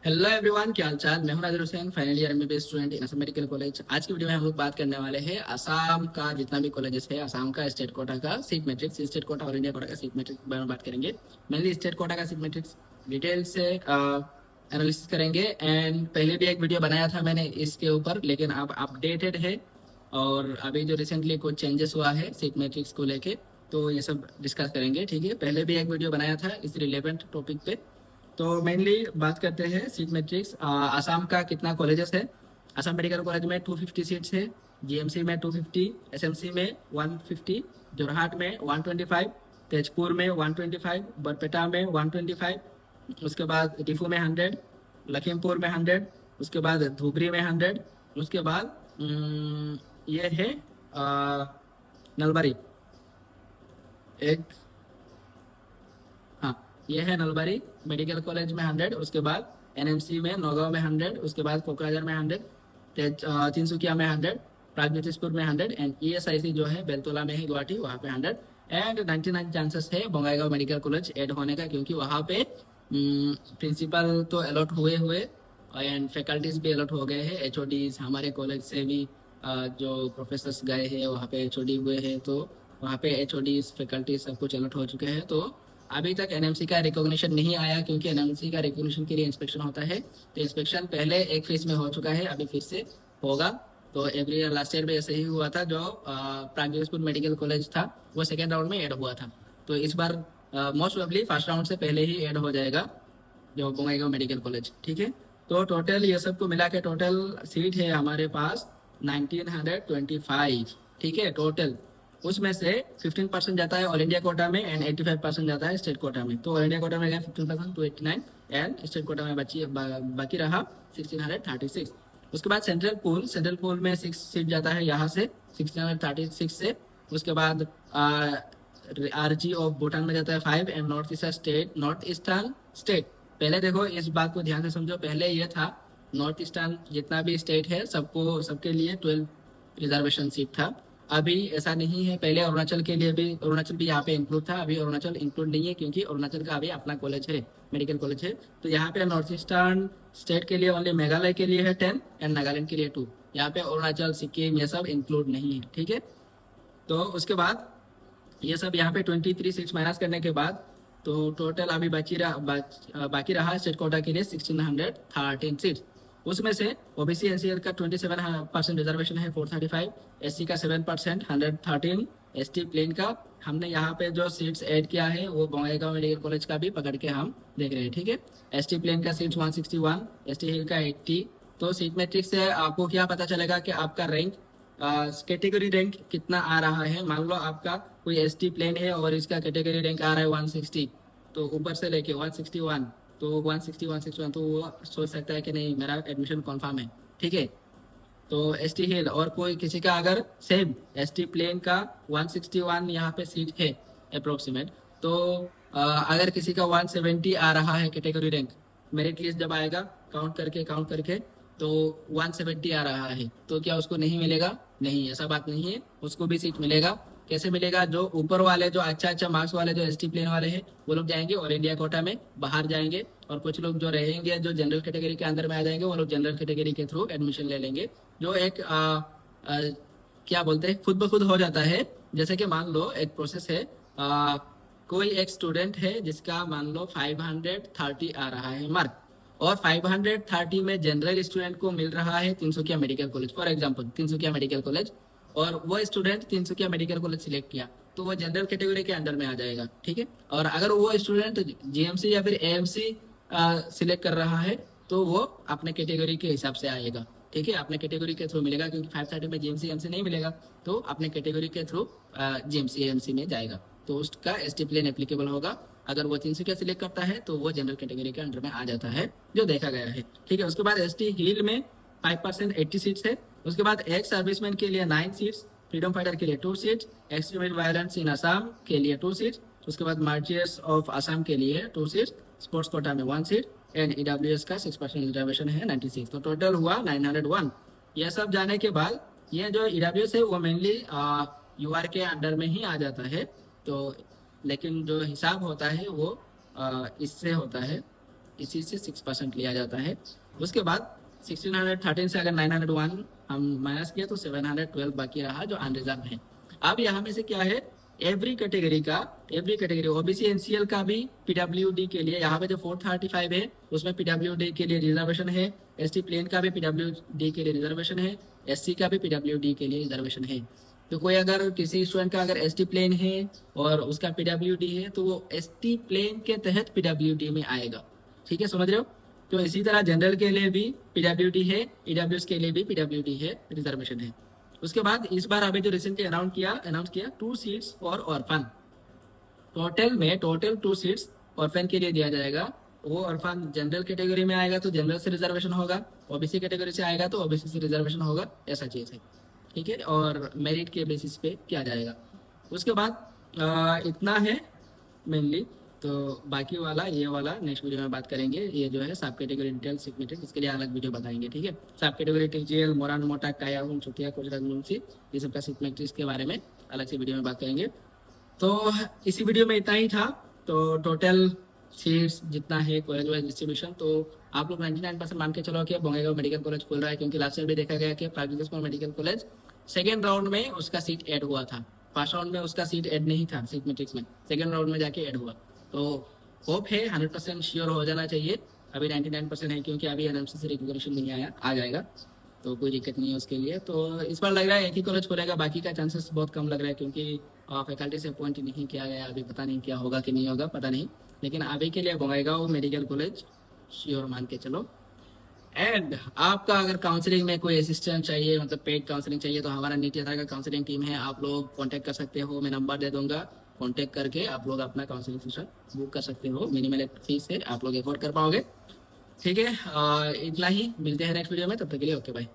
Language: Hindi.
हेलो एवरीवन, क्या हाल चाल। मैं हूं Nadir Hussain, final year MBBS student in Assam medical college. आज की वीडियो में हम लोग बात करने वाले हैं असम का जितना भी कॉलेजेस है, असम का स्टेट कोटा का सीट मैट्रिक्स, स्टेट कोटा और इंडिया कोटा का सीट मैट्रिक्स के बारे में बात करेंगे। मेनली स्टेट कोटा का सीट मैट्रिक्स डिटेल से एनालिसिस करेंगे। एंड पहले भी एक वीडियो बनाया था मैंने इसके ऊपर, लेकिन अब अपडेटेड है और अभी जो रिसेंटली कुछ चेंजेस हुआ है सीट मैट्रिक्स को लेके, तो ये सब डिस्कस करेंगे। ठीक है, पहले भी एक वीडियो बनाया था इस रिलेवेंट टॉपिक पे। तो मेनली बात करते हैं सीट मैट्रिक्स। आसाम का कितना कॉलेजेस है। आसाम मेडिकल कॉलेज में 250 सीट्स है, जीएमसी में 250, एसएमसी में 150, जोरहाट में 125, तेजपुर में 125, बरपेटा में 125, उसके बाद डिफू में 100, लखीमपुर में 100, उसके बाद धुबरी में 100, उसके बाद ये है नलबारी एक, हाँ ये है नलबारी मेडिकल कॉलेज में 100, उसके बाद एनएमसी में नौगांव में 100, उसके बाद कोकराझार में 100, तिनसुकिया में 100, प्रागज्योतिषपुर में 100 एंड ईएसआईसी जो है बेलतोला में है गुवाहाटी, वहाँ पे 100 एंड 99 चांसेस है बंगाईगांव मेडिकल कॉलेज ऐड होने का, क्योंकि वहाँ पे प्रिंसिपल तो अलॉट हुए हुए एंड फैकल्टीज भी अलॉट हो गए हैं। एचओडीज हमारे कॉलेज से भी जो प्रोफेसर्स गए हैं वहाँ पे एचओडी हुए हैं, तो वहाँ पे एचओडीज फैकल्टी सब कुछ अलॉट हो चुके हैं। तो अभी तक एनएमसी का रिकॉग्निशन नहीं आया, क्योंकि एनएमसी का रिकॉग्निशन के लिए इंस्पेक्शन होता है। तो इंस्पेक्शन पहले एक फेज में हो चुका है, अभी फिर से होगा। तो एवरी ईयर लास्ट ईयर में ऐसे ही हुआ था। जो प्रागज्योतिषपुर मेडिकल कॉलेज था वो सेकेंड राउंड में ऐड हुआ था, तो इस बार मोस्ट प्रोबेबली फर्स्ट राउंड से पहले ही ऐड हो जाएगा जो बंगाईगांव मेडिकल कॉलेज। ठीक है, तो टोटल ये सब को मिला के टोटल सीट है हमारे पास 1925। ठीक है, टोटल उसमें से 15% जाता है ऑल इंडिया कोटा में एंड 85% जाता है स्टेट कोटा में। तो ऑल इंडिया कोटा में गया 15% 289 एंड स्टेट कोटा में बाकी रहा 1636। उसके बाद सेंट्रल पूल में 6 सीट जाता है यहाँ से 1636 से। उसके बाद आरजी ऑफ भूटान में जाता है 5 एंड नॉर्थ ईस्टर्न स्टेट। पहले देखो इस बात को ध्यान से समझो, पहले ये था नॉर्थ ईस्टर्न जितना भी स्टेट है सबको सबके लिए 12 रिजर्वेशन सीट था। अभी ऐसा नहीं है, पहले अरुणाचल के लिए भी, अरुणाचल भी यहाँ पे इंक्लूड था, अभी अरुणाचल इंक्लूड नहीं है क्योंकि अरुणाचल का अभी अपना कॉलेज है, मेडिकल कॉलेज है। तो यहाँ पे नॉर्थ ईस्टर्न स्टेट के लिए ओनली मेघालय के लिए है 10 एंड नागालैंड के लिए 2। यहाँ पे अरुणाचल सिक्किम ये सब इंक्लूड नहीं है। ठीक है, तो उसके बाद ये सब यहाँ पे 23 सीट्स माइनस करने के बाद तो टोटल अभी बाकी रहा स्टेट कोटा के लिए 1613 सीट्स। उसमें से ओबीसी एनसीएल का 27% रिजर्वेशन है 435, एससी का 7% 113, एसटी प्लेन का हमने यहाँ पे जो सीट्स ऐड किया है वो बंगाईगांव मेडिकल कॉलेज का भी पकड़ के हम देख रहे हैं। ठीक है, एसटी प्लेन का सीट्स 161, एसटी हिल का 80। तो सीट मैट्रिक्स से आपको क्या पता चलेगा कि आपका रैंक कैटेगरी रैंक कितना आ रहा है। मान लो आपका कोई एसटी प्लेन है और इसका कैटेगरी रैंक आ रहा है 160, तो ऊपर से लेके 161, तो 161 तो वो सोच सकता है कि नहीं मेरा एडमिशन कन्फर्म है। ठीक है, तो एसटी हिल और कोई किसी का अगर सेम एसटी प्लेन का 161 यहाँ पे सीट है अप्रोक्सीमेट, तो अगर किसी का 170 आ रहा है कैटेगरी रैंक, मेरिट लिस्ट जब आएगा काउंट करके तो 170 आ रहा है, तो क्या उसको नहीं मिलेगा? नहीं, ऐसा बात नहीं है, उसको भी सीट मिलेगा। कैसे मिलेगा? जो ऊपर वाले जो अच्छा मार्क्स वाले जो एसटी प्लेन वाले हैं वो लोग जाएंगे ऑल इंडिया कोटा में बाहर जाएंगे, और कुछ लोग जो रहेंगे जो जनरल कैटेगरी के अंदर में आ जाएंगे वो लोग जनरल कैटेगरी के थ्रू एडमिशन ले लेंगे। जो एक क्या बोलते हैं खुद ब खुद हो जाता है। जैसे कि मान लो एक प्रोसेस है, कोई एक स्टूडेंट है जिसका मान लो 530 आ रहा है मार्क, और 530 में जनरल स्टूडेंट को मिल रहा है Tinsukia medical college, for example Tinsukia medical college, और वो student Tinsukia medical college select किया तो वो जनरल कैटेगरी के अंदर में आ जाएगा। ठीक है, और अगर वो स्टूडेंट जीएमसी या फिर एएमसी सिलेक्ट कर रहा है तो वो अपने कैटेगरी के हिसाब से आएगा। ठीक है, अपने कैटेगरी के थ्रू मिलेगा, क्योंकि 530 में जीएमसी एमसी नहीं मिलेगा, तो अपने कैटेगरी के थ्रू जीएमसी एएमसी में जाएगा, तो उसका एसटी प्लेन एप्लीकेबल होगा। अगर वो तिनसुकिया सिलेक्ट करता है तो वो जनरल कैटेगरी के अंडर में आ जाता है, जो देखा गया है। ठीक है, उसके बाद एसटी हिल में 5% 80 सीट्स है। उसके बाद एक्स सर्विसमैन के लिए 9 सीट्स, फ्रीडम फाइटर के लिए 2 सीट्स, एक्सट्रीमिट वायलेंस इन असम के लिए 2 सीट्स, उसके बाद मार्चियर्स ऑफ असम के लिए 2 सीट्स, स्पोर्ट्स कोटा में 1 सीट एंड ईडब्ल्यूएस का 6% रिजर्वेशन है 96, तो टोटल हुआ 901। यह सब जाने के बाद ये जो ईडब्ल्यूएस है वो मेनली यूआर के अंडर में ही आ जाता है, तो लेकिन जो हिसाब होता है वो इससे होता है, इसी से 6% लिया जाता है। उसके बाद 1613 से अगर 901 हम माइनस किया तो 712 बाकी रहा जो अनरिजर्व है। अब यहाँ में से क्या है, एवरी कैटेगरी ओबीसी एनसीएल का भी पीडब्ल्यूडी के लिए यहाँ पे जो 435 है उसमें पीडब्ल्यूडी के लिए रिजर्वेशन है, एसटी प्लेन का भी पीडब्ल्यूडी के लिए रिजर्वेशन है, एससी का भी पीडब्ल्यूडी के लिए रिजर्वेशन है। तो कोई अगर किसी स्टूडेंट का अगर एसटी प्लेन है और उसका पीडब्ल्यूडी है तो वो एसटी प्लेन के तहत पीडब्ल्यूडी में आएगा। ठीक है, समझ रहे हो? तो इसी तरह जनरल के लिए भी पीडब्ल्यूडी है, ईडब्ल्यूएस के लिए भी पीडब्ल्यूडी है, रिजर्वेशन है। उसके बाद इस बार अभी जो रिसेंटली अनाउंस किया 2 seats for orphan. Total 2 seats orphan के लिए दिया जाएगा। वो ऑर्फन जनरल कैटेगरी में आएगा तो जनरल से रिजर्वेशन होगा, ओबीसी कैटेगरी से आएगा तो ओबीसी से रिजर्वेशन होगा, ऐसा चीज है। ठीक है, और मेरिट के बेसिस पे किया जाएगा। उसके बाद इतना है मेनली। तो बाकी वाला ये वाला नेक्स्ट वीडियो में बात करेंगे। ये जो है सब कैटेगरी डिटेल सिगमेंटेड, इसके लिए अलग वीडियो बताएंगे। ठीक है, सब कैटेगरी टीजीएल मोरान मोटा काया चुटिया कुछ रंगमुंसी ये सब का सिगमेंट्रिक्स के बारे में अलग से वीडियो में बात करेंगे। तो इसी वीडियो में इतना ही था। तो टोटल सीट्स जितना है कॉलेज वाइज डिस्ट्रीब्यूशन, तो आप लोग 99% मान के चलो कि बोंगईगांव मेडिकल कॉलेज खुल रहा है, क्योंकि लास्ट ईयर भी देखा गया कि private school medical college second round में उसका सीट ऐड हुआ था। फर्स्ट राउंड में उसका सीट ऐड नहीं था सीट मैट्रिक्स में, सेकेंड राउंड में जाके ऐड हुआ। तो होप है 100% श्योर हो जाना चाहिए। अभी 99% है क्योंकि अभी एनएमसी से रिकॉग्निशन नहीं आया, आ जाएगा तो कोई दिक्कत नहीं है उसके लिए। तो इस बार लग रहा है एक ही कॉलेज खुलेगा, बाकी का चांसेस बहुत कम लग रहा है, क्योंकि फैकल्टी से अपॉइंट नहीं किया गया। अभी पता नहीं क्या होगा कि नहीं होगा, पता नहीं। लेकिन अभी के लिए बोंगईगांव मेडिकल कॉलेज श्योर मान के चलो। एंड आपका अगर काउंसलिंग में कोई असिस्टेंट चाहिए, मतलब पेड काउंसलिंग चाहिए, तो हमारा नीति आधार का काउंसलिंग टीम है, आप लोग कांटेक्ट कर सकते हो। मैं नंबर दे दूंगा, कांटेक्ट करके आप लोग अपना काउंसलिंग सेशन बुक कर सकते हो। मिनिमल फीस है, आप लोग अफोर्ड कर पाओगे। ठीक है, इतना ही, मिलते हैं नेक्स्ट वीडियो में, तब तक के लिए ओके बाय।